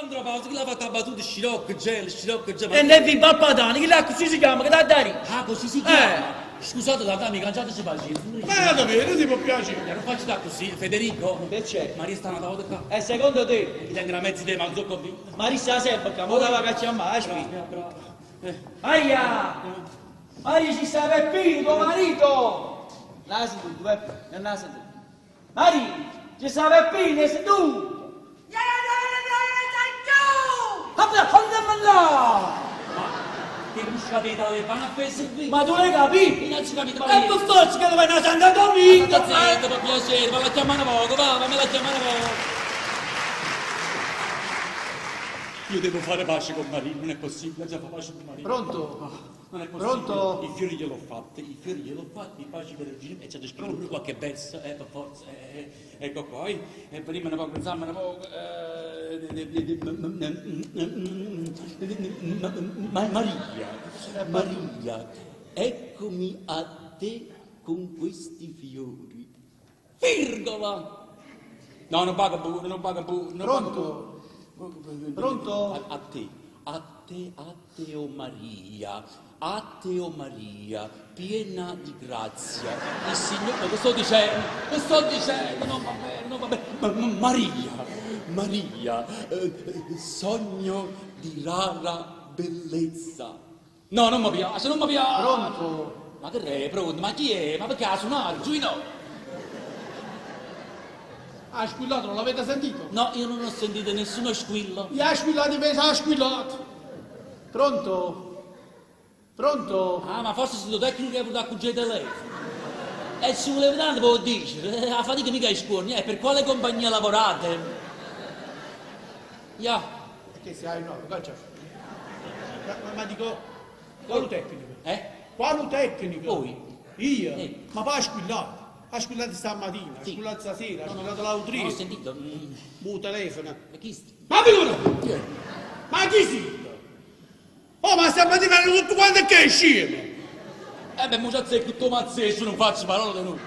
Andro pausa, chi l'ha fatta a battuta scirocco, gel. E ne vi palpatani, chi l'ha così si chiama, che da dari? Ah, così si chiama? Scusate, la dame, canciate si faccia. Ma davvero, ti può piacere? Non faccio da così, Federico. Perché? Maria sta una volta qua. E secondo te? Ti tengo una mezza idea, ma non so convinto. Marissa sempre, che ora va a chiamare, Bravo. Maria! Maria, ci sta Peppino, tuo marito! Nasi tu, Peppe, non nasi tu. Maria, ci sta Peppino, sei tu! Vabbè, andiamo là! Che busca di tale fanno a questo qui? Ma tu l'hai capito? Non ci capito, E per forza che vai a Santa Domingo! Zitto, per piacere, va a chiamare poco, me la chiamare poco. Io devo fare pace con Marino, non è possibile, già fa pace con Marino. Pronto? Non è possibile. Pronto? I fiori gliel'ho fatti, i paci per il giro, e c'è da scrivere pure qualche verso, per forza. Ecco qua, e prima ne poco, insomma, ne poco. Maria, eccomi a te con questi fiori. Virgola! No, non paga pure. Pronto? Pronto? A te, oh Maria, piena di grazia. Il Signore, che sto dicendo, non va bene. Maria, sogno di rara bellezza. No, non mi piace. Pronto? Ma che è, pronto? Ma chi è? Ma perché ha suonato? Giù no. Ha squillato, non l'avete sentito? No, io non ho sentito nessuno squillo. Gli ha squillato invece ha squillato. Pronto? Pronto? Ah, ma forse è tecnico che ha avuto a cucire telefono. E ci voleva tanto, può dire. La fatica mica è scuola. Per quale compagnia lavorate? Ya. Che se hai no, calcia. Ma dico, quale tecnico? Quale tecnico? Voi? Io? Ma poi ha squillato. Ha squillato stamattina, ha squillato stasera, ha squillato l'altro Non ho ieri. sentito. Bu telefono. Ma chi sti? Ma figura! Ma chi si? Oh, ma stamattina hanno tutto quanto che è scemo! Beh, mo già sei tutto mazzesso, non faccio parole di noi.